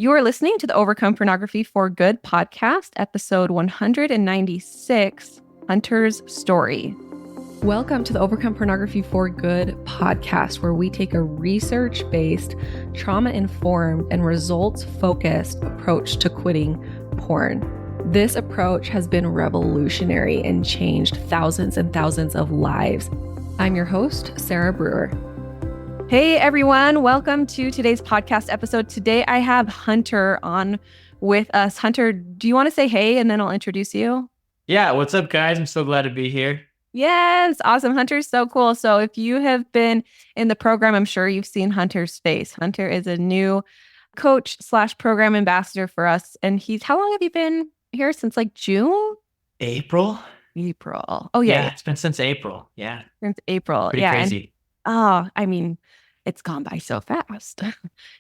You are listening to the Overcome Pornography for Good podcast, episode 196, Hunter's Story. Welcome to the Overcome Pornography for Good podcast, where we take a research-based, trauma-informed, and results-focused approach to quitting porn. This approach has been revolutionary and changed thousands and thousands of lives. I'm your host, Sarah Brewer. Hey everyone, welcome to today's podcast episode. Today I have Hunter on with us. Hunter, do you want to say hey and then I'll introduce you? Yeah, what's up guys? I'm so glad to be here. Yes, awesome. Hunter's so cool. So if you have been in the program, I'm sure you've seen Hunter's face. Hunter is a new coach / program ambassador for us. And how long have you been here? Since like June? April. Oh yeah. It's been since April. Yeah. Since April. Pretty crazy. It's gone by so fast.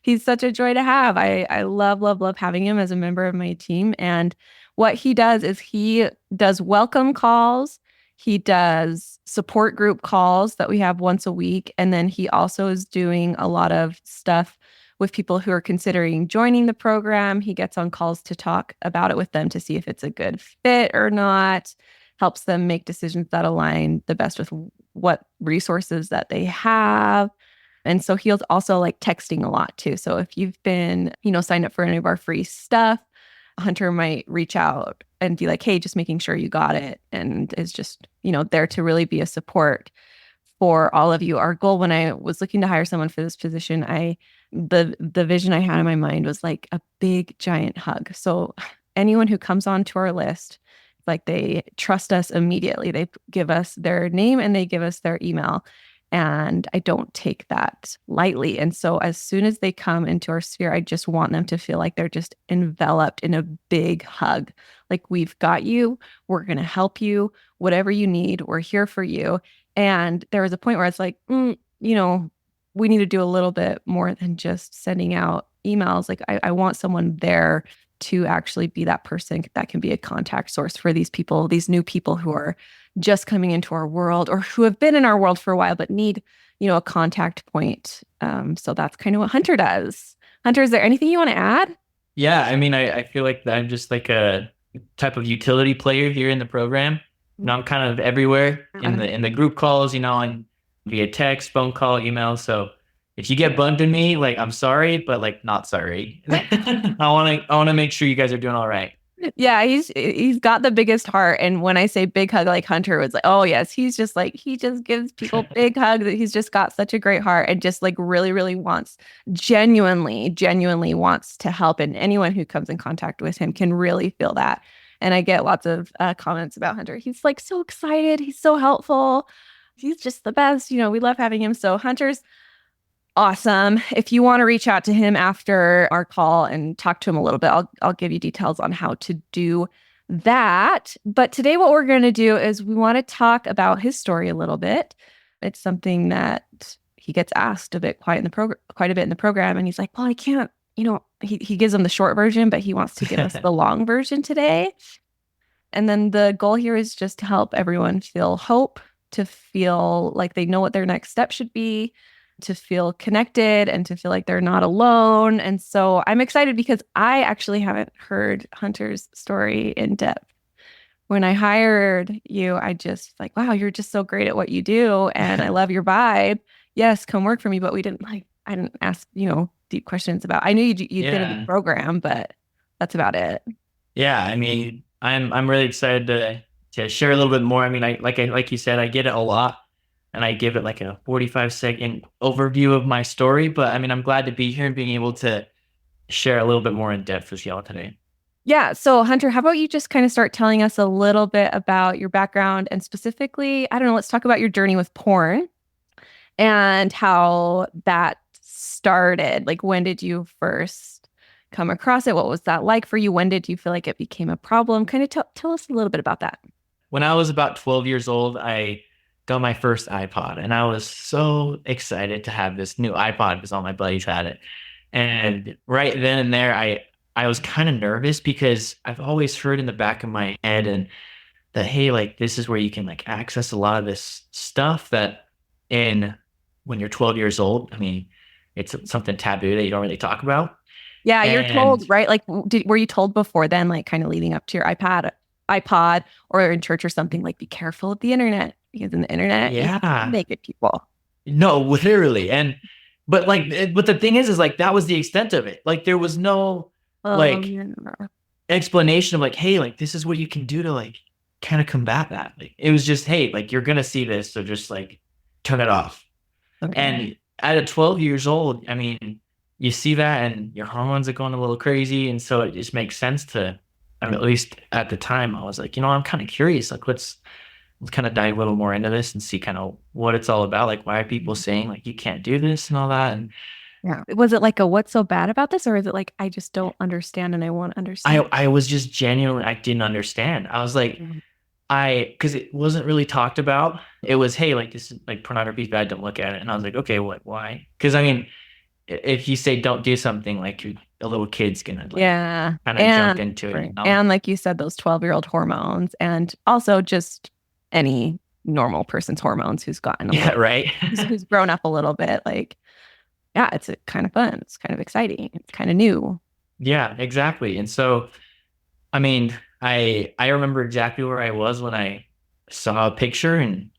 He's such a joy to have. I love having him as a member of my team. And what he does is he does welcome calls. He does support group calls that we have once a week. And then he also is doing a lot of stuff with people who are considering joining the program. He gets on calls to talk about it with them to see if it's a good fit or not, helps them make decisions that align the best with what resources that they have. And so he's also like texting a lot too. So if you've been, signed up for any of our free stuff, Hunter might reach out and be like, hey, just making sure you got it. And is just, there to really be a support for all of you. Our goal when I was looking to hire someone for this position, the vision I had in my mind was like a big giant hug. So anyone who comes onto our list, like they trust us immediately. They give us their name and they give us their email. And I don't take that lightly. And so as soon as they come into our sphere, I just want them to feel like they're just enveloped in a big hug. Like, we've got you. We're going to help you. Whatever you need, we're here for you. And there was a point where it's like, we need to do a little bit more than just sending out emails. Like, I want someone there to actually be that person that can be a contact source for these people, these new people who are just coming into our world or who have been in our world for a while, but need, a contact point. So that's kind of what Hunter does. Hunter, is there anything you want to add? Yeah, I feel like I'm just like a type of utility player here in the program. I'm kind of everywhere in the group calls, and via text, phone call, email. So if you get bumped in me, like, I'm sorry, but like not sorry. I want to make sure you guys are doing all right. Yeah, he's got the biggest heart. And when I say big hug, like Hunter was like, oh yes, he just gives people big hugs. He's just got such a great heart and just like really, really genuinely wants to help. And anyone who comes in contact with him can really feel that. And I get lots of comments about Hunter. He's like so excited. He's so helpful. He's just the best. We love having him. So Hunter's awesome. If you want to reach out to him after our call and talk to him a little bit, I'll give you details on how to do that. But today what we're going to do is we want to talk about his story a little bit. It's something that he gets asked quite a bit in the program. And he's like, well, I can't, he gives them the short version, but he wants to give us the long version today. And then the goal here is just to help everyone feel hope, to feel like they know what their next step should be, to feel connected and to feel like they're not alone. And so I'm excited because I actually haven't heard Hunter's story in depth. When I hired you, I just like, wow, you're just so great at what you do. And I love your vibe. Yes, come work for me. But I didn't ask, deep questions about, I knew you'd been in the program, but that's about it. Yeah. I'm really excited to share a little bit more. Like you said, I get it a lot. And I give it like a 45-second overview of my story. But I'm glad to be here and being able to share a little bit more in depth with y'all today. Yeah. So Hunter, how about you just kind of start telling us a little bit about your background and specifically, I don't know, let's talk about your journey with porn and how that started. Like, when did you first come across it? What was that like for you? When did you feel like it became a problem? Kind of tell us a little bit about that. When I was about 12 years old, I got my first iPod and I was so excited to have this new iPod because all my buddies had it. And right then and there, I was kind of nervous because I've always heard in the back of my head and that, hey, like, this is where you can like access a lot of this stuff that when you're 12 years old, it's something taboo that you don't really talk about. Yeah, you're told, And right? Like, were you told before then, like, kind of leading up to your iPod, or in church or something, like, be careful of the internet because in the internet you can see yeah, naked people. no, literally. But like, but the thing is like, that was the extent of it. Like, there was no Oh, like yeah. explanation of like, hey, like, this is what you can do to like kind of combat that. Like, it was just, hey, like, you're going to see this. So just like turn it off. Okay. And at a 12 years old, I mean, you see that and your hormones are going a little crazy. And so it just makes sense to, I mean, at least at the time, I was like, I'm kind of curious. Like, let's kind of dive a little more into this and see kind of what it's all about. Like, why are people saying like you can't do this and all that? And Yeah. Was it like a what's so bad about this? Or is it like I just don't understand and I want to understand? I was just genuinely, I didn't understand. I was like, Mhm. because it wasn't really talked about. It was, hey, like this is like pornography is bad, don't look at it. And I was like, okay, what, why? Because I mean, if you say don't do something, like a little kid's gonna like Yeah. kind of jump And into it, right. And like you said, those 12-year-old hormones and also just any normal person's hormones who's gotten a Yeah, little right. who's grown up a little bit, like, yeah, it's kind of fun. It's kind of exciting. It's kind of new. Yeah, exactly. And so, I mean, I remember exactly where I was when I saw a picture, and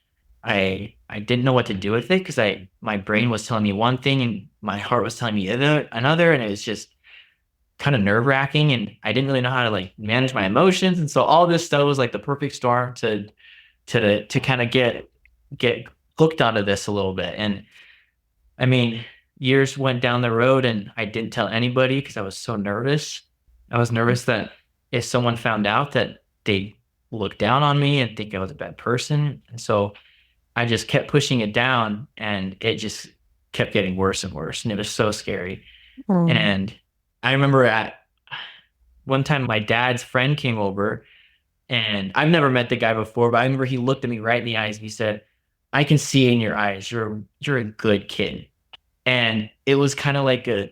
I didn't know what to do with it because I my brain was telling me one thing and my heart was telling me another, and it was just kind of nerve wracking, and I didn't really know how to like manage my emotions, and so all this stuff was like the perfect storm to kind of get hooked onto this a little bit. And I mean, years went down the road and I didn't tell anybody because I was so nervous. I was nervous that if someone found out that they look down on me and think I was a bad person. And so I just kept pushing it down and it just kept getting worse and worse. And it was so scary. Mm. And I remember at one time my dad's friend came over and I've never met the guy before, but I remember he looked at me right in the eyes and he said, I can see in your eyes, you're a good kid. And it was kind of like a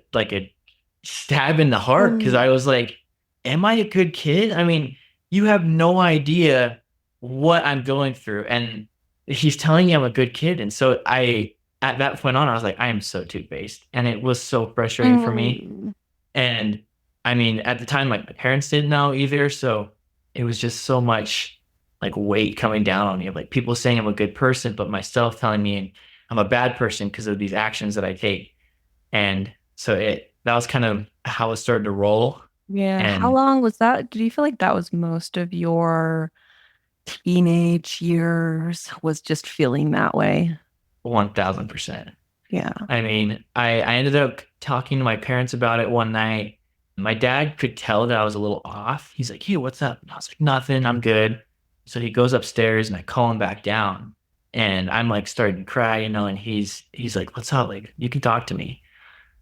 stab in the heart because Mm. I was like, am I a good kid? I mean, you have no idea what I'm going through. And he's telling me I'm a good kid. And so I at that point on, I was like, I am so two-faced. And it was so frustrating for me. Mm. And I mean, at the time, like my parents didn't know either. So it was just so much like weight coming down on me of like people saying I'm a good person, but myself telling me I'm a bad person because of these actions that I take. And so that was kind of how it started to roll. Yeah. How And long was that? Do you feel like that was most of your teenage years was just feeling that way? 1000%. Yeah. I mean, I ended up talking to my parents about it one night. My dad could tell that I was a little off. He's like, hey, what's up? And I was like, nothing, I'm good. So he goes upstairs and I call him back down. And I'm like starting to cry, and he's like, what's up? Like, you can talk to me.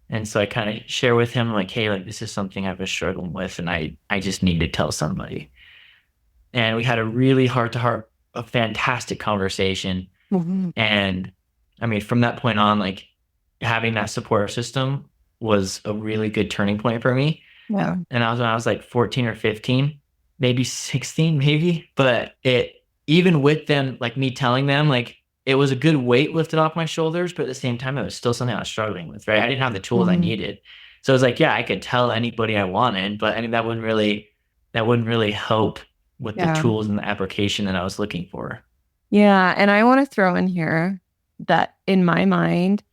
And so I kind of share with him, like, hey, like this is something I've been struggling with, and I just need to tell somebody. And we had a really heart to heart, a fantastic conversation. Mhm. And I mean, from that point on, like having that support system was a really good turning point for me. Yeah. And I was when I was like 14 or 15, maybe 16, maybe. But it even with them, like me telling them, like it was a good weight lifted off my shoulders, but at the same time, it was still something I was struggling with, right? I didn't have the tools I Mhm. needed. So it was like, yeah, I could tell anybody I wanted, but I mean that wouldn't really help with the Yeah. tools and the application that I was looking for. Yeah. And I want to throw in here that in my mind,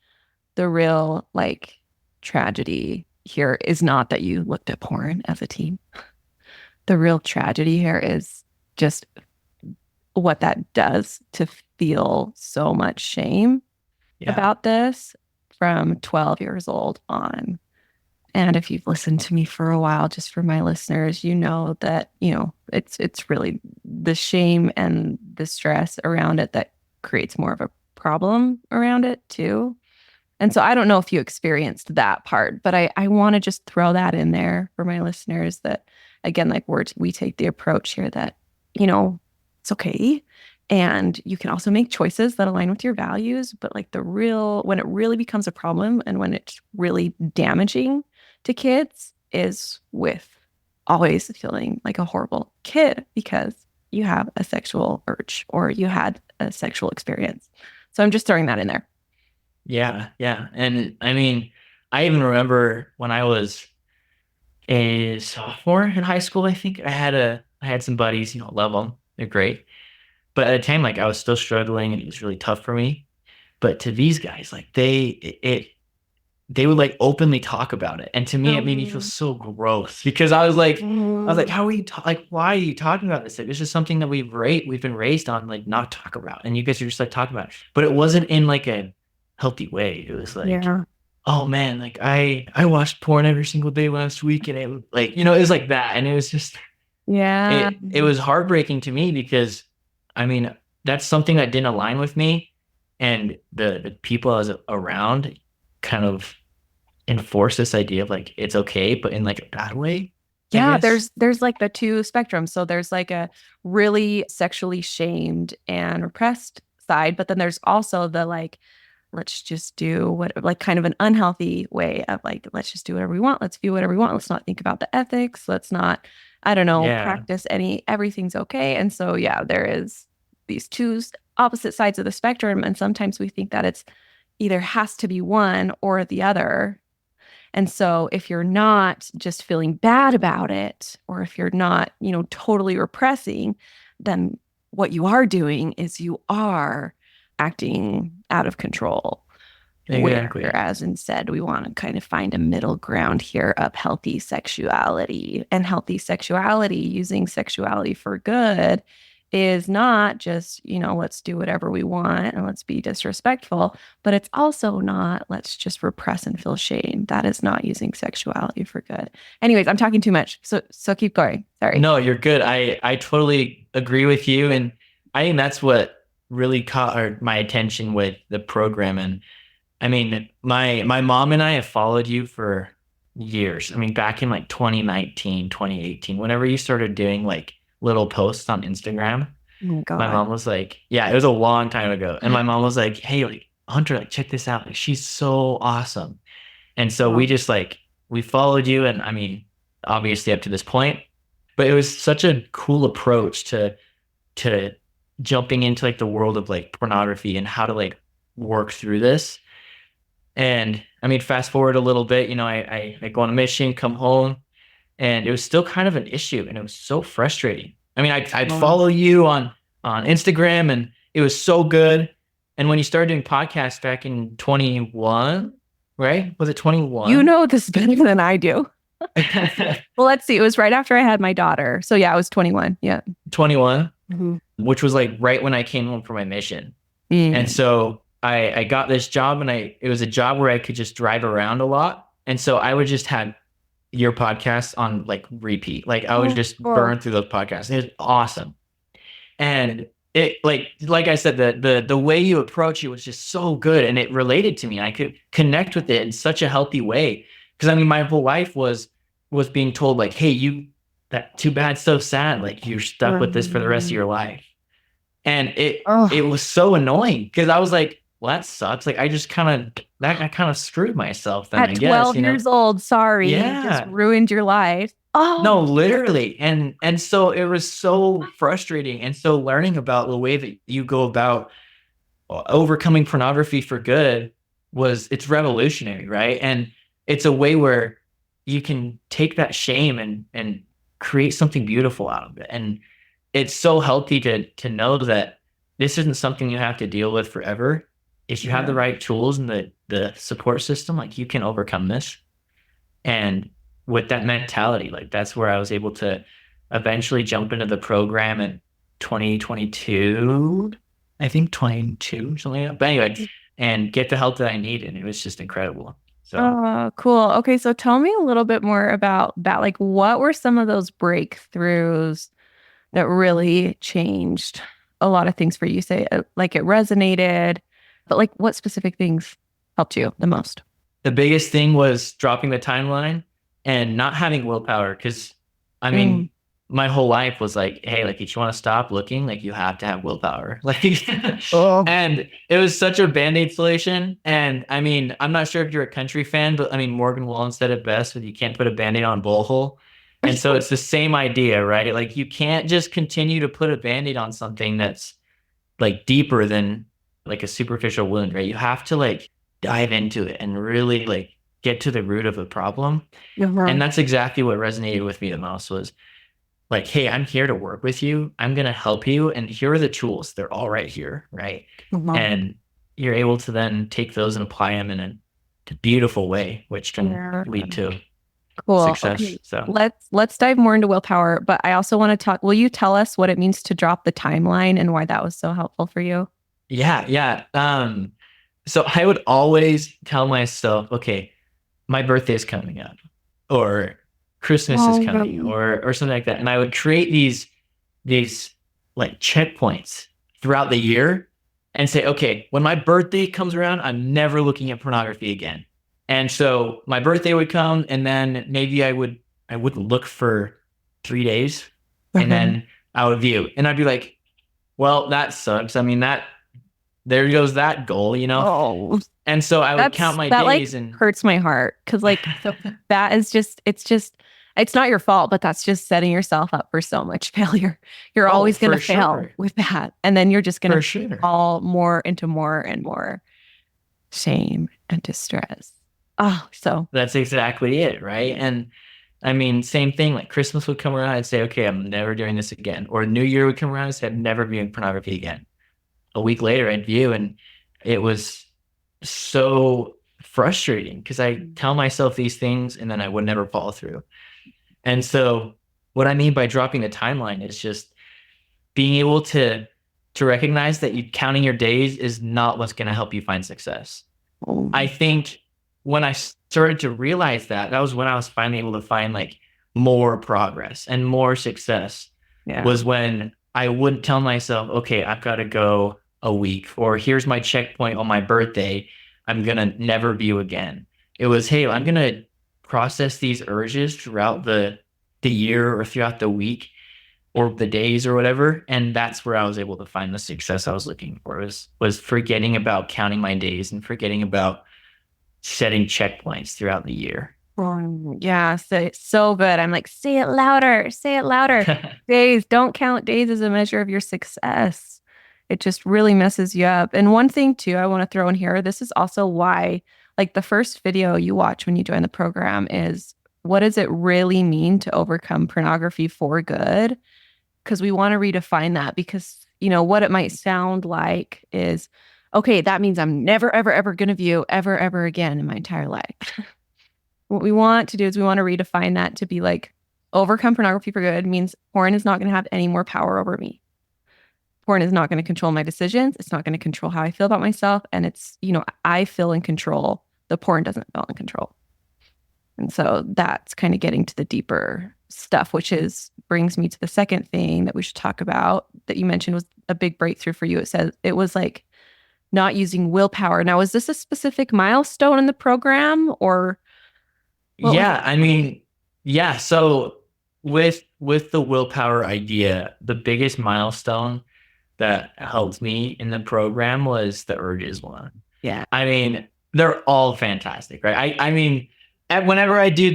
the real like tragedy here is not that you looked at porn as a teen. The real tragedy here is just what that does to feel so much shame Yeah. about this from 12 years old on. And if you've listened to me for a while, just for my listeners, you know that, it's really the shame and the stress around it that creates more of a problem around it too. And so I don't know if you experienced that part, but I want to just throw that in there for my listeners that, again, like we take the approach here that, it's okay. And you can also make choices that align with your values. But like when it really becomes a problem and when it's really damaging to kids is with always feeling like a horrible kid because you have a sexual urge or you had a sexual experience. So I'm just throwing that in there. Yeah, yeah. And I mean, I even remember when I was a sophomore in high school, I think. I had some buddies, you know, love them. They're great. But at the time, like I was still struggling and it was really tough for me. But to these guys, like they would like openly talk about it. And to me, it made me feel Um, so gross because I was like, mm, how are you like, why are you talking about this? Like, this is something that we've been raised on, like not talk about. And you guys are just like talking about it. But it wasn't in like a healthy way. It was like, yeah. oh man, like I watched porn every single day last week and it like, you know, it was like that. And it was just Yeah. it was heartbreaking to me because I mean, that's something that didn't align with me. And the people I was around kind of enforce this idea of like it's okay, but in like a bad way, I Yeah, guess. there's like the two spectrums. So there's like a really sexually shamed and repressed side, but then there's also the like, let's just do what, like kind of an unhealthy way of like, let's just do whatever we want. Let's do whatever we want. Let's not think about the ethics. Let's not, I don't know, Yeah, practice everything's okay. And so yeah, there is these two opposite sides of the spectrum. And sometimes we think that it's either has to be one or the other. And so if you're not just feeling bad about it, or if you're not, totally repressing, then what you are doing is you are acting out of control. exactly. Whereas instead, we want to kind of find a middle ground here of healthy sexuality. And healthy sexuality, using sexuality for good, is not just, let's do whatever we want and let's be disrespectful, but it's also not, let's just repress and feel shame. That is not using sexuality for good. Anyways, I'm talking too much. So keep going. Sorry. No, you're good. I totally agree with you, and I think that's what really caught my attention with the program. And I mean, my mom and I have followed you for years. I mean, back in like 2019, 2018, whenever you started doing like little posts on Instagram, Oh my my God. mom was like, yeah, it was a long time ago. And my mom was like, hey, like Hunter, like check this out. Like she's so awesome. And so we Oh, just like we followed you and I mean, obviously up to this point, but it was such a cool approach to jumping into like the world of like pornography and how to like work through this. And I mean, fast forward a little bit, you know, I go on a mission, come home, and it was still kind of an issue, and it was so frustrating. I mean, I'd oh. follow you on Instagram, and it was so good. And when you started doing podcasts back in 21, right? Was it You 21? know this better than I do. Well, let's see. It was right after I had my daughter. So yeah, I was 21. Yeah. 21, Mhm. which was like right when I came home from my mission. And Mm. so I got this job, and it was a job where I could just drive around a lot. And so I would just have your podcast on like repeat. Like I would Oh, just oh. burn through those podcasts. It was awesome. And it like I said, the way you approach it was just so good and it related to me. I could connect with it in such a healthy way. Because I mean my whole life was being told like, hey, you that too bad, so sad. Like you're stuck with this for the rest of Um, your life. And it oh, was so annoying because I was like, well, that sucks. Like I kind of screwed myself then, at I guess, 12 you know? years old, sorry, you just Yeah. ruined your life. No, Oh, literally. And so it was so frustrating. And so learning about the way that you go about overcoming pornography for good it's revolutionary, right? And it's a way where you can take that shame and create something beautiful out of it. And it's so healthy to know that this isn't something you have to deal with forever. If you have yeah. the right tools and the support system, like you can overcome this. And with that mentality, like that's where I was able to eventually jump into the program in 2022, I think 22, something like that. But anyway, and get the help that I needed. And it was just incredible. So Oh, cool. Okay, so tell me a little bit more about that. Like, what were some of those breakthroughs that really changed a lot of things for you? Say, like it resonated, but like what specific things helped you the most? the biggest thing was dropping the timeline and not having willpower. Cause I Mm. mean, my whole life was like, hey, like if you want to stop looking, like you have to have willpower. Like, Oh, and it was such a band-aid solution. And I mean, I'm not sure if you're a country fan, but I mean, Morgan Wallen said it best with you can't put a band-aid on a bole hole. And so it's the same idea, right? Like you can't just continue to put a band-aid on something that's like deeper than like a superficial wound, right? You have to like dive into it and really like get to the root of the problem. Uh-huh. And that's exactly what resonated with me the most was like, hey, I'm here to work with you. I'm going to help you. And here are the tools. They're all right here. Right. Uh-huh. And you're able to then take those and apply them in a beautiful way, which can Yeah. lead to Cool. success. Okay. So, Let's dive more into willpower, but I also want to talk. Will you tell us what it means to drop the timeline and why that was so helpful for you? yeah. Yeah. So I would always tell myself, okay, my birthday is coming up or Christmas is Oh, coming or something like that. And I would create these like checkpoints throughout the year and say, okay, when my birthday comes around, I'm never looking at pornography again. And so my birthday would come and then maybe I wouldn't look for 3 days and okay. then I would view. And I'd be like, well, that sucks. I mean, that there goes that goal, you know? Oh, And so I would count my that like days and hurts my heart because like that is just it's not your fault, but that's just setting yourself up for so much failure. You're oh, always going to for fail sure. with that, and then you're just going For to sure. fall more into more and more shame and distress. Oh, so That's exactly it, right? And I mean, same thing, like Christmas would come around, I'd say, okay, I'm never doing this again. Or New Year would come around, I'd say, I'm never viewing pornography again. A week later, I'd view, and it was so frustrating because I tell myself these things and then I would never follow through. And so, what I mean by dropping the timeline is just being able to recognize that you counting your days is not what's going to help you find success. oh, I think when I started to realize that, that was when I was finally able to find like more progress and more success yeah. was when I wouldn't tell myself, okay, I've got to go a week, or here's my checkpoint on my birthday. I'm going to never view again. It was, hey, I'm going to process these urges throughout the year or throughout the week or the days or whatever. And that's where I was able to find the success I was looking for was forgetting about counting my days and forgetting about setting checkpoints throughout the year. Yeah, so good. I'm like, say it louder, say it louder. Days, don't count days as a measure of your success. It just really messes you up. And one thing too, I want to throw in here, this is also why, like the first video you watch when you join the program is what does it really mean to overcome pornography for good? Because we want to redefine that because, what it might sound like is, okay, that means I'm never, ever, ever going to view ever, ever again in my entire life. What we want to do is we want to redefine that to be like overcome pornography for good means porn is not going to have any more power over me. Porn is not going to control my decisions. It's not going to control how I feel about myself. And it's, I feel in control. The porn doesn't feel in control. And so that's kind of getting to the deeper stuff, which is brings me to the second thing that we should talk about that you mentioned was a big breakthrough for you. It says it was like not using willpower. Now, is this a specific milestone in the program or what was Yeah, it? I mean, yeah. So with the willpower idea, the biggest milestone that helped me in the program was the urges one. Yeah. I mean, they're all fantastic, right? I mean, whenever I do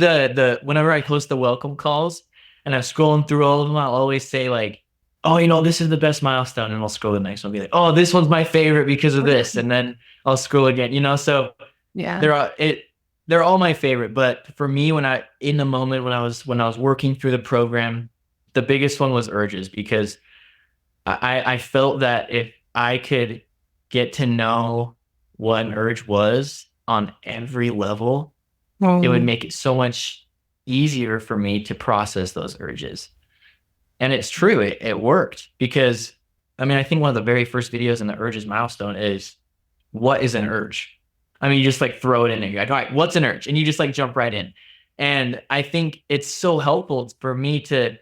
whenever I post the welcome calls and I'm scrolling through all of them, I'll always say like, oh, this is the best milestone, and I'll scroll the next one, and be like, oh, this one's my favorite because of this, and then I'll scroll again, So Yeah. they're all it they're all my favorite. But for me, when I in the moment when I was working through the program, the biggest one was urges because I felt that if I could get to know what an urge was on every level, it would Um, make it so much easier for me to process those urges. And it's true, it worked because I mean, I think one of the very first videos in the urges milestone is what is an urge? I mean, you just like throw it in there. You're like, all right, what's an urge? And you just like jump right in. And I think it's so helpful for me to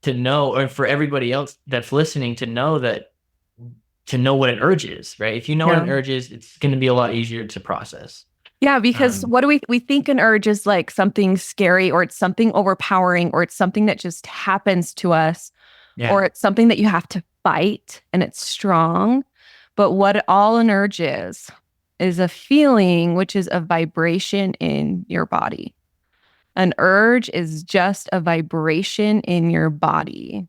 know, or for everybody else that's listening to know what an urge is, right? If you know what yeah. an urge is, it's going to be a lot easier to process. Yeah, because Um, what do we think an urge is like something scary or it's something overpowering or it's something that just happens to us yeah, or it's something that you have to fight and it's strong. But what all an urge is a feeling, which is a vibration in your body. An urge is just a vibration in your body.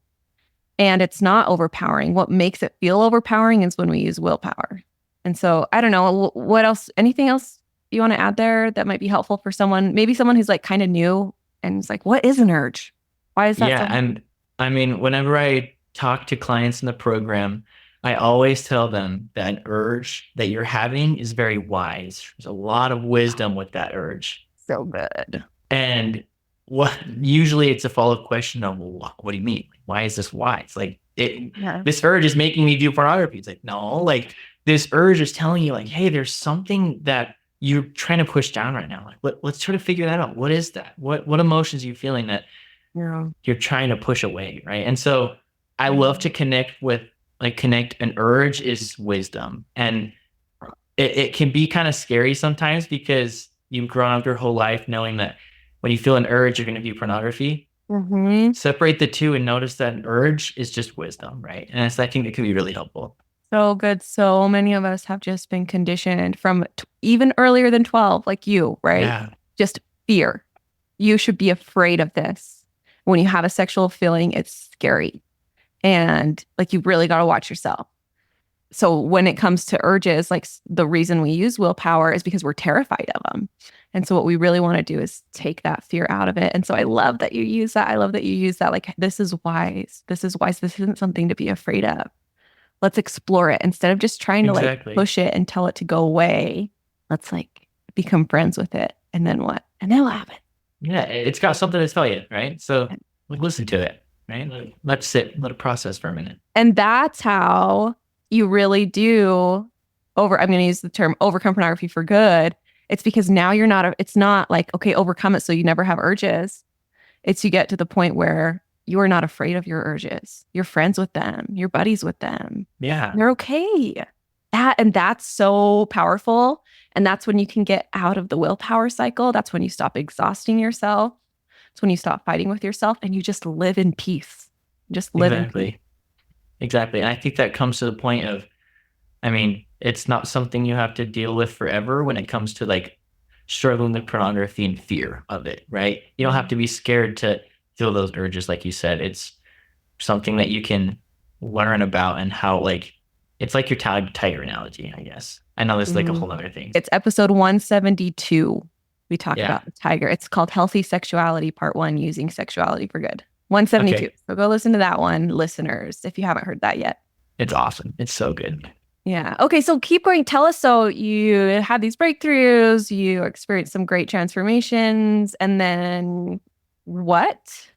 And it's not overpowering. What makes it feel overpowering is when we use willpower. And so I don't know what else, anything else you want to add there that might be helpful for someone, maybe someone who's like kind of new and it's like, what is an urge? Why is that Yeah. so? And I mean, whenever I talk to clients in the program, I always tell them that an urge that you're having is very wise. There's a lot of wisdom with that urge. So good. And what usually it's a follow-up question of, well, what do you mean? Why is this wise? Like Yeah. this urge is making me view pornography. It's like, no, like this urge is telling you like, hey, there's something that you're trying to push down right now. Like let's try to figure that out. What is that? What emotions are you feeling that Yeah. you're trying to push away, right? And so I love to connect an urge is wisdom. And it can be kind of scary sometimes because you've grown up your whole life knowing that when you feel an urge, you're going to view pornography. Mm-hmm. Separate the two and notice that an urge is just wisdom, right? And I think it can be really helpful. So good. So many of us have just been conditioned from even earlier than 12, like you, right? Yeah, Just fear. You should be afraid of this. When you have a sexual feeling, it's scary. And like you really got to watch yourself. So when it comes to urges, like the reason we use willpower is because we're terrified of them. And so what we really want to do is take that fear out of it. And so I love that you use that. I love that you use that. Like, this is wise. This is wise. This isn't something to be afraid of. Let's explore it instead of just trying to like exactly. push it and tell it to go away. Let's like become friends with it. And then what? And then what happens? Yeah, it's got something to tell you, right? So like, listen to it, right? Let's sit, let it process for a minute. And that's how you really do I'm going to use the term overcome pornography for good. It's because now it's not like, okay, overcome it so you never have urges. It's you get to the point where you are not afraid of your urges. You're friends with them. You're buddies with them. Yeah, They're okay. That's so powerful. And that's when you can get out of the willpower cycle. That's when you stop exhausting yourself. It's when you stop fighting with yourself and you just live in peace. Just live in peace. exactly. Exactly. And I think that comes to the point of, I mean, it's not something you have to deal with forever when it comes to like struggling with pornography and fear of it, right? You don't have to be scared to feel those urges, like you said. It's something that you can learn about and how, like, it's like your tiger analogy, I guess. I know this is like a whole other thing. It's episode 172. We talk Yeah. about the tiger. It's called Healthy Sexuality, Part 1, Using Sexuality for Good. 172. Okay. So go listen to that one, listeners, if you haven't heard that yet. It's awesome. It's so good. Yeah. Okay. So keep going. Tell us. So you had these breakthroughs, you experienced some great transformations, and then what?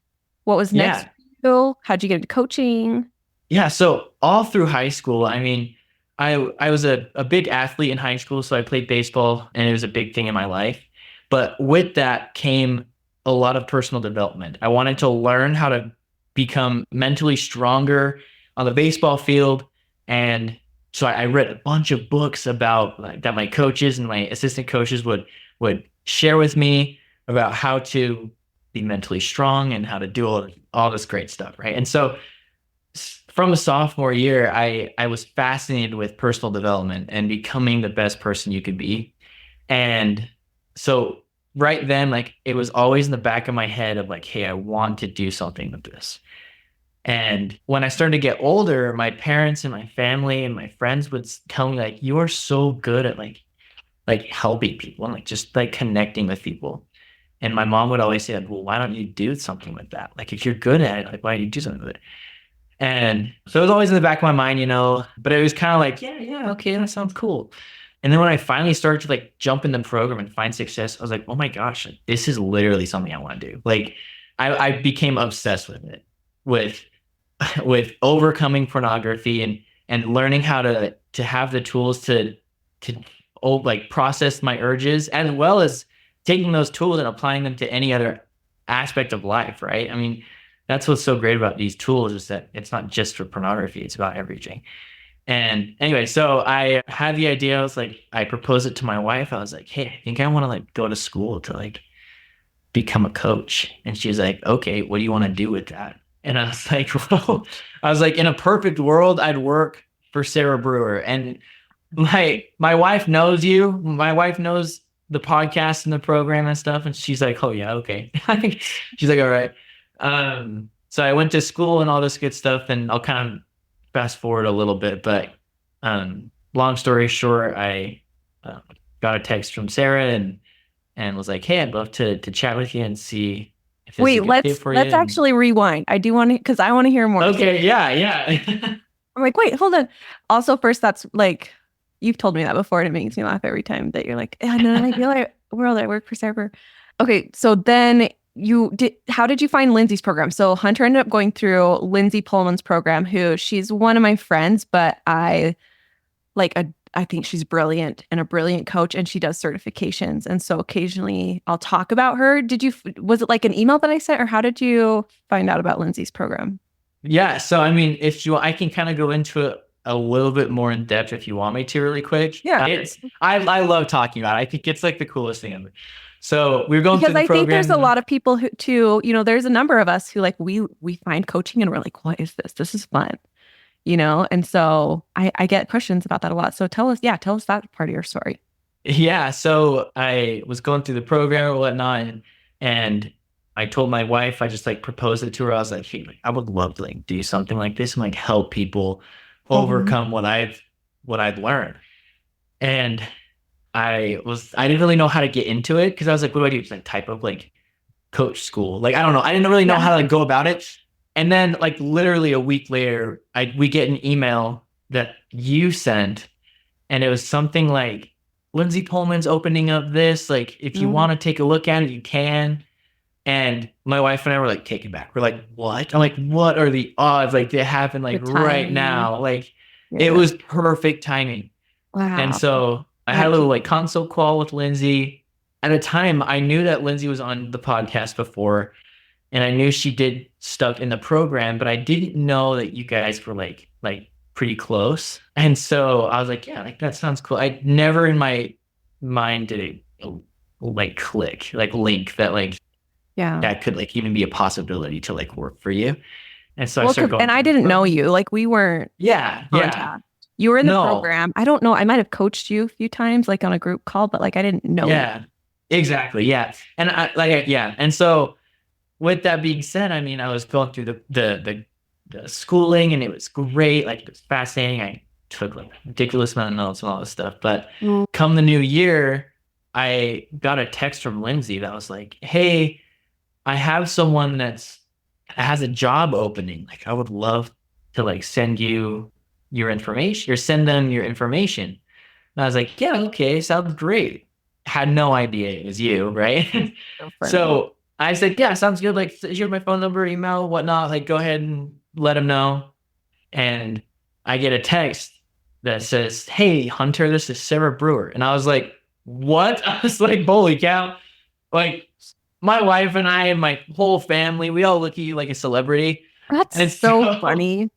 What was next Yeah. for you? How'd you get into coaching? Yeah. So all through high school, I mean, I was a big athlete in high school, so I played baseball and it was a big thing in my life. But with that came a lot of personal development. I wanted to learn how to become mentally stronger on the baseball field. And so I read a bunch of books about like, that my coaches and my assistant coaches would share with me about how to be mentally strong and how to do all this great stuff, right? And so from a sophomore year, I was fascinated with personal development and becoming the best person you could be. And so right then, like it was always in the back of my head of like, hey, I want to do something with this. And when I started to get older, my parents and my family and my friends would tell me like, you are so good at like helping people and like just like connecting with people. And my mom would always say, well, why don't you do something with that? Like if you're good at it, like why don't you do something with it? And so it was always in the back of my mind, but it was kind of like, yeah, okay, that sounds cool. And then when I finally started to like jump in the program and find success, I was like, oh my gosh, like, this is literally something I want to do. Like I became obsessed with it, with with overcoming pornography and learning how to have the tools to like process my urges, as well as taking those tools and applying them to any other aspect of life, right? I mean, that's what's so great about these tools is that it's not just for pornography, it's about everything. And anyway, so I had the idea. I was like, I proposed it to my wife. I was like, hey, I think I want to like go to school to like become a coach. And she's like, okay, what do you want to do with that? And I was like, well, I was like, in a perfect world, I'd work for Sarah Brewer. And my wife knows you. My wife knows the podcast and the program and stuff. And she's like, oh yeah, okay. She's like, all right. So I went to school and all this good stuff, and I'll kind of fast forward a little bit, but long story short, I got a text from Sarah and was like, "Hey, I'd love to chat with you and see if this is a Wait, good fit for you." let's And actually rewind. I do want to because I want to hear more. okay, yeah, yeah. I'm like, wait, hold on. Also, first, that's like, you've told me that before, and it makes me laugh every time that you're like, in an ideal world, I work for server. Okay, so then how did you find Lindsay's program? So Hunter ended up going through Lindsay Pullman's program, who she's one of my friends, but I think she's brilliant and a brilliant coach, and she does certifications. And so occasionally I'll talk about her. Was it like an email that I sent, or how did you find out about Lindsay's program? Yeah, so I mean, if you, I can kind of go into it a little bit more in depth if you want me to, really quick. Yeah. I love talking about it. I think it's like the coolest thing ever. So we are going through Because the I think there's a program. lot of people who too, there's a number of us who like we find coaching and we're like, what is this? This is fun, And so I get questions about that a lot. So tell us that part of your story. Yeah, so I was going through the program or whatnot, and I told my wife, I just like proposed it to her. I was like, hey, like, I would love to like do something like this and like help people Mhm. overcome what I've learned. And I didn't really know how to get into it because I was like, what do I do? It's like type of like coach school. Like, I don't know. I didn't really know Yeah. how to like go about it. And then like literally a week later, we get an email that you sent, and it was something like Lindsay Pullman's opening up this. Like, if you Mhm. want to take a look at it, you can. And my wife and I were like taken back. We're like, what? I'm like, what are the odds? Like, they happen The like right timing. now. Like, it Yeah. was perfect timing. And Wow. so I had a That little keep like consult call with Lindsay. At the time, I knew that Lindsay was on the podcast before, and I knew she did stuff in the program, but I didn't know that you guys were like pretty close. And so I was like, yeah, like that sounds cool. I never in my mind did it like click, like link that like yeah. that could like even be a possibility to like work for you. And so I Well, started going and I through the didn't know program. you. Like we weren't Yeah, yeah. contact. You were in the No. program. I don't know. I might have coached you a few times, like on a group call, but like I didn't know you. Yeah. Exactly. Yeah. And I like yeah. And so with that being said, I mean, I was going through the schooling, and it was great. Like, it was fascinating. I took like ridiculous amount of notes and all this stuff. But Mm. come the new year, I got a text from Lindsay that was like, "Hey, I have someone that's has a job opening. Like, I would love to like send you your information or send them your information." And I was like, "Yeah, okay, sounds great." Had no idea it was you, right? So funny. So I said, "Yeah, sounds good. Like, here's my phone number, email, whatnot. Like, go ahead and let him know." And I get a text that says, "Hey, Hunter, this is Sarah Brewer." And I was like, "What?" I was like, "Holy cow!" Like, my wife and I and my whole family, we all look at you like a celebrity. That's And so so, funny.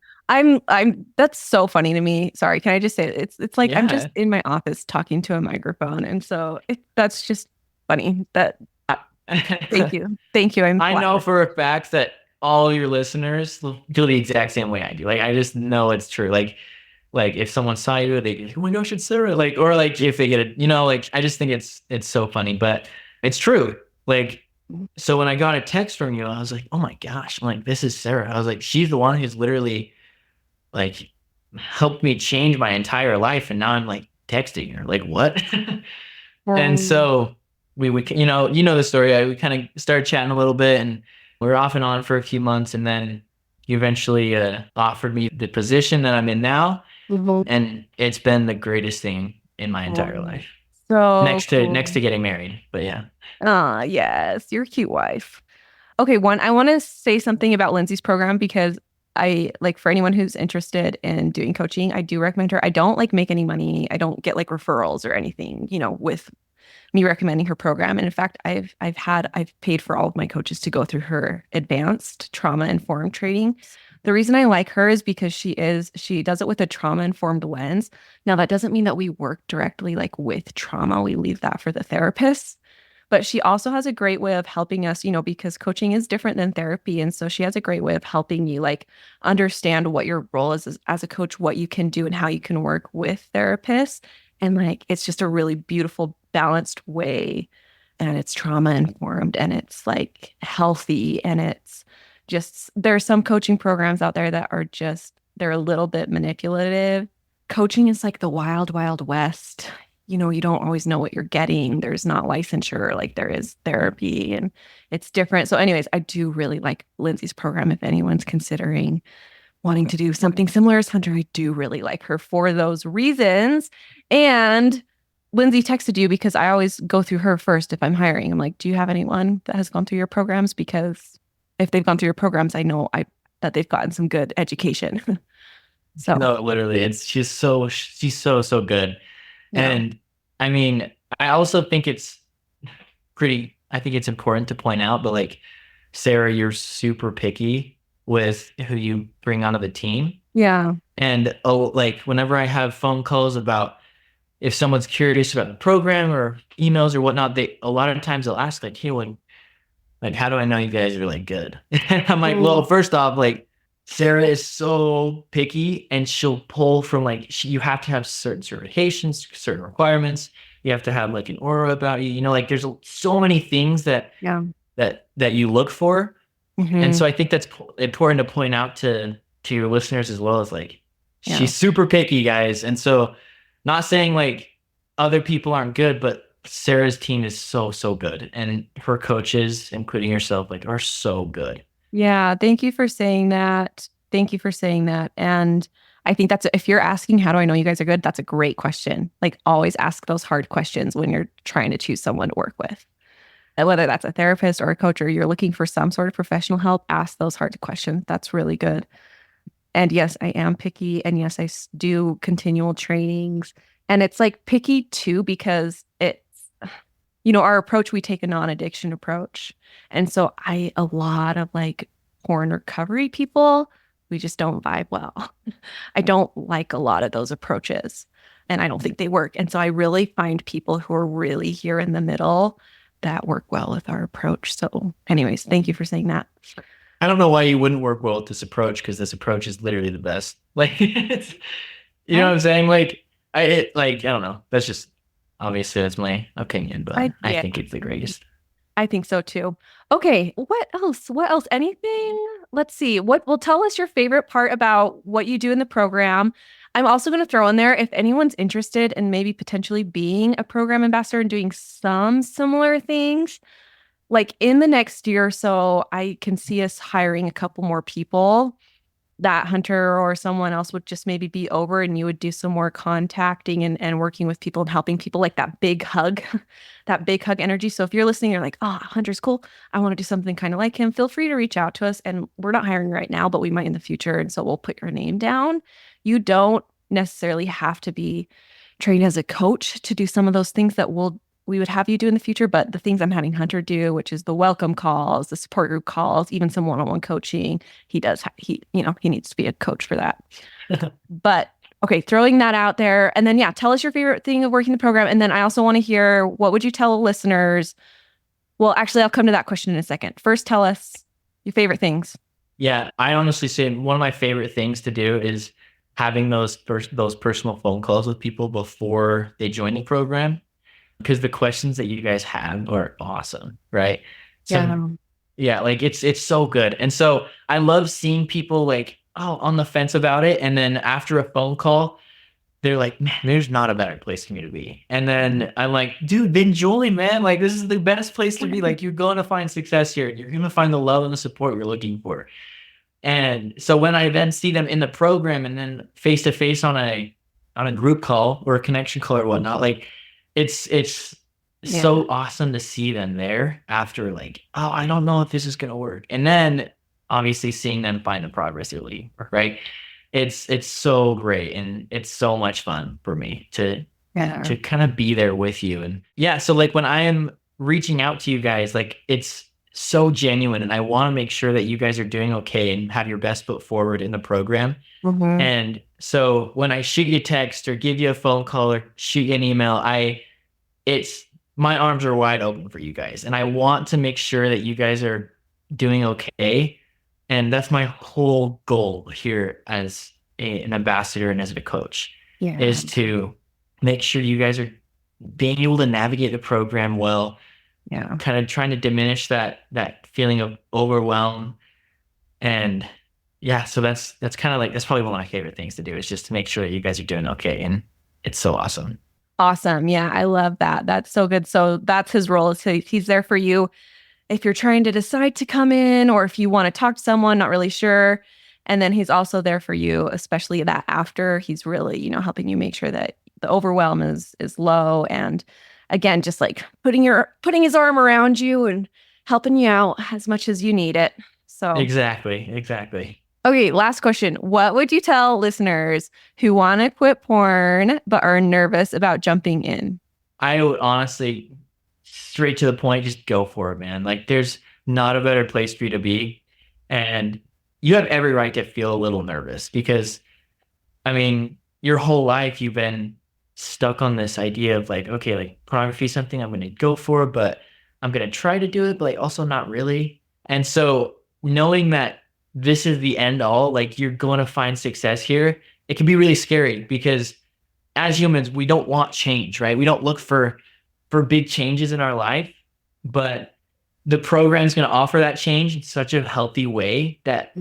That's so funny to me. Sorry, can I just say it? It's like I'm just yeah. in my office talking to a microphone. And so that's just funny. Thank you. Thank you. I'm I know flattered. for a fact that all your listeners feel the exact same way I do. Like, I just know it's true. Like if someone saw you, they go, "Oh my gosh, it's Sarah!" Like, or like if they get it, like I just think it's so funny, but it's true. Like, so when I got a text from you, I was like, "Oh my gosh!" I'm like, "This is Sarah." I was like, "She's the one who's literally like helped me change my entire life," and now I'm like texting her. Like, what? And Um, so we the story. We kind of started chatting a little bit, and we were off and on for a few months, and then you eventually offered me the position that I'm in now, mhm. and it's been the greatest thing in my entire life, So next to cool. getting married. But yeah, Ah, yes, your cute wife. Okay, one, I want to say something about Lindsay's program because I like for anyone who's interested in doing coaching, I do recommend her. I don't like make any money. I don't get like referrals or anything, with me recommending her program. And in fact, I've paid for all of my coaches to go through her advanced trauma informed training. The reason I like her is because she does it with a trauma informed lens. Now that doesn't mean that we work directly like with trauma. We leave that for the therapists. But she also has a great way of helping us, because coaching is different than therapy. And so she has a great way of helping you like understand what your role is as a coach, what you can do and how you can work with therapists. And like it's just a really beautiful, balanced way. And it's trauma informed and it's like healthy. And it's just, there are some coaching programs out there that are just, they're a little bit manipulative. Coaching is like the wild, wild west. you don't always know what you're getting. There's not licensure, like there is therapy, and it's different. So, anyways, I do really like Lindsay's program. If anyone's considering wanting to do something similar as Hunter, I do really like her for those reasons. And Lindsay texted you because I always go through her first if I'm hiring. I'm like, do you have anyone that has gone through your programs? Because if they've gone through your programs, I know that they've gotten some good education. So, No, literally, it's she's so good. yeah. And I mean, I also think it's I think it's important to point out, but like Sarah, you're super picky with who you bring onto the team. Yeah. And oh, like whenever I have phone calls about if someone's curious about the program or emails or whatnot, they a lot of times they'll ask like, "Hey, like, how do I know you guys are like good?" And I'm like, well, Mm. first off, like Sarah is so picky and she'll pull from like you have to have certain certifications, certain requirements. You have to have like an aura about you. You know, like there's so many things Yeah. that you look for. And Hmm. so I think that's important to point out to your listeners as well as like Yeah. she's super picky, guys. And so not saying like other people aren't good, but Sarah's team is so good, and her coaches, including yourself, like are so good. Yeah. Thank you for saying that. Thank you for saying that. And I think if you're asking, how do I know you guys are good? That's a great question. Like, always ask those hard questions when you're trying to choose someone to work with. And whether that's a therapist or a coach, or you're looking for some sort of professional help, ask those hard questions. That's really good. And yes, I am picky. And yes, I do continual trainings. And it's like picky too, because our approach, we take a non-addiction approach. And so a lot of like porn recovery people, we just don't vibe well. I don't like a lot of those approaches, and I don't think they work. And so I really find people who are really here in the middle that work well with our approach. So, anyways, thank you for saying that. I don't know why you wouldn't work well with this approach because this approach is literally the best. Like, you know what I I'm saying? Like I don't know. That's just obviously that's my opinion, but I I yeah, think it's the greatest. I think so too. Okay, what else? What else? Anything? Let's see. Tell us your favorite part about what you do in the program. I'm also going to throw in there if anyone's interested in maybe potentially being a program ambassador and doing some similar things, like in the next year or so, I can see us hiring a couple more people that Hunter or someone else would just maybe be over, and you would do some more contacting and working with people and helping people, like that big hug, that big hug energy. So if you're listening, you're like, oh, Hunter's cool. I want to do something kind of like him. Feel free to reach out to us. And we're not hiring right now, but we might in the future. And so we'll put your name down. You don't necessarily have to be trained as a coach to do some of those things that we would have you do in the future. But the things I'm having Hunter do, which is the welcome calls, the support group calls, even some one-on-one coaching, he needs to be a coach for that. But okay, throwing that out there. And then yeah, tell us your favorite thing of working the program. And then I also want to hear, what would you tell listeners? Well, actually, I'll come to that question in a second. First, tell us your favorite things. Yeah, I honestly say one of my favorite things to do is having those personal phone calls with people before they join the program because the questions that you guys have are awesome, right? So Yeah. yeah, like it's so good. And so I love seeing people like, oh, on the fence about it. And then after a phone call, they're like, man, there's not a better place for me to be. And then I'm like, dude, enjoy, man. Like, this is the best place to be. Like, you're going to find success here. You're going to find the love and the support you're looking for. And so when I then see them in the program and then face to face on a group call or a connection call or whatnot, like it's Yeah. so awesome to see them there after like, oh, I don't know if this is gonna work. And then obviously seeing them find the progress they're leading for, right? It's so great and it's so much fun for me Yeah. to kind of be there with you. And yeah, so like when I am reaching out to you guys, like it's so genuine and I want to make sure that you guys are doing okay and have your best foot forward in the program. Mm-hmm. And so when I shoot you a text or give you a phone call or shoot you an email, it's my arms are wide open for you guys. And I want to make sure that you guys are doing okay. And that's my whole goal here as an ambassador and as a coach Yeah. is to make sure you guys are being able to navigate the program well, Yeah. kind of trying to diminish that feeling of overwhelm. And yeah, so that's kind of like that's probably one of my favorite things to do is just to make sure that you guys are doing okay. And it's so awesome. Awesome. Yeah, I love that. That's so good. So that's his role. Is he's there for you if you're trying to decide to come in or if you want to talk to someone, not really sure. And then he's also there for you, especially that after. He's really, helping you make sure that the overwhelm is low. And again, just like putting his arm around you and helping you out as much as you need it. So Exactly. okay, last question. What would you tell listeners who want to quit porn but are nervous about jumping in? I would honestly, straight to the point, just go for it, man. Like, there's not a better place for you to be. And you have every right to feel a little nervous because, I mean, your whole life you've been stuck on this idea of like, okay, like pornography is something I'm going to go for, but I'm going to try to do it, but like also not really. And so knowing that this is the end all, like you're going to find success here, it can be really scary because as humans, we don't want change, right? We don't look for big changes in our life, but the program is going to offer that change in such a healthy way that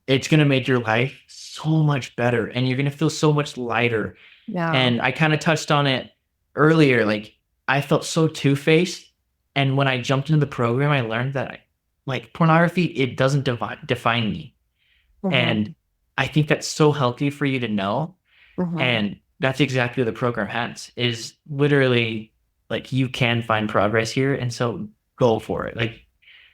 it's going to make your life so much better and you're going to feel so much lighter. Yeah. And I kind of touched on it earlier. Like I felt so two-faced. And when I jumped into the program, I learned that like pornography, it doesn't define me. And I think that's so healthy for you to know. And that's exactly what the program has, is literally like you can find progress here. And so go for it. Like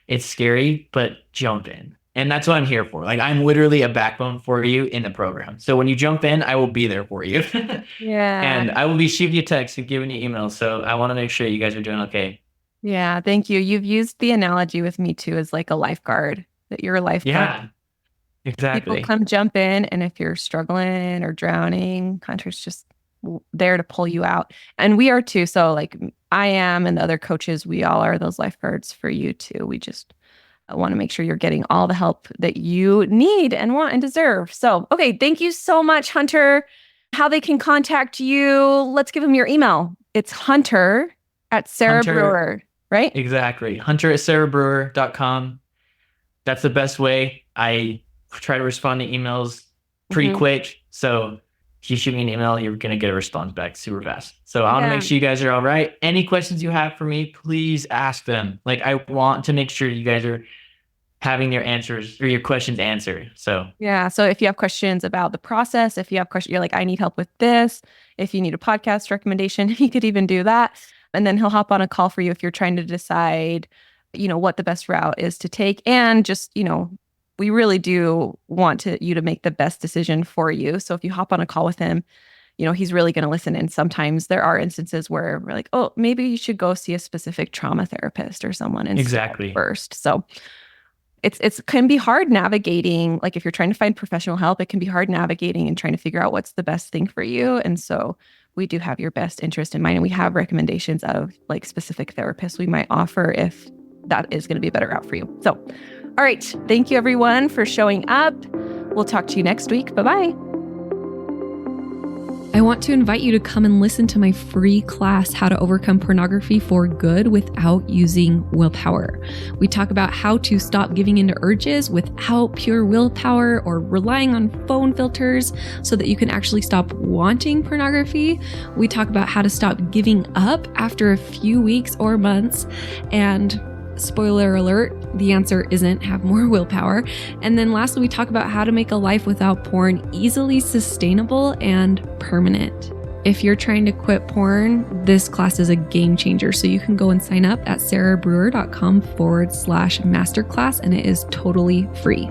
it's scary, but jump in. And that's what I'm here for. Like I'm literally a backbone for you in the program. So when you jump in, I will be there for you. Yeah. And I will be shooting you texts and giving you emails. So I want to make sure you guys are doing okay. Yeah. Thank you. You've used the analogy with me too as like a lifeguard, that you're a lifeguard. Yeah, exactly. People come jump in, and if you're struggling or drowning, Hunter's just there to pull you out. And we are too. So like I am and the other coaches, we all are those lifeguards for you too. We just want to make sure you're getting all the help that you need and want and deserve. So, okay. Thank you so much, Hunter. How they can contact you. Let's give them your email. It's Hunter at Sarah Brewer, right? Exactly. Hunter at sarahbrewer.com. That's the best way. I try to respond to emails pretty quick. So if you shoot me an email, you're going to get a response back super fast. So I want to make sure you guys are all right. Any questions you have for me, please ask them. Like I want to make sure you guys are having your answers or your questions answered. So yeah. So if you have questions about the process, if you have questions, you're like, I need help with this. If you need a podcast recommendation, he could even do that. And then he'll hop on a call for you if you're trying to decide, what the best route is to take. And just, we really do want you to make the best decision for you. So if you hop on a call with him, he's really going to listen. And sometimes there are instances where we're like, oh, maybe you should go see a specific trauma therapist or someone exactly first. So it can be hard navigating. Like if you're trying to find professional help, it can be hard navigating and trying to figure out what's the best thing for you. And so we do have your best interest in mind. And we have recommendations of like specific therapists we might offer if that is going to be a better route for you. So, all right. Thank you everyone for showing up. We'll talk to you next week. Bye-bye. I want to invite you to come and listen to my free class, How to Overcome Pornography for Good Without Using Willpower. We talk about how to stop giving into urges without pure willpower or relying on phone filters so that you can actually stop wanting pornography. We talk about how to stop giving up after a few weeks or months. And spoiler alert, the answer isn't have more willpower. And then lastly, we talk about how to make a life without porn easily sustainable and permanent. If you're trying to quit porn, this class is a game changer. So you can go and sign up at sarahbrewer.com/masterclass, and it is totally free.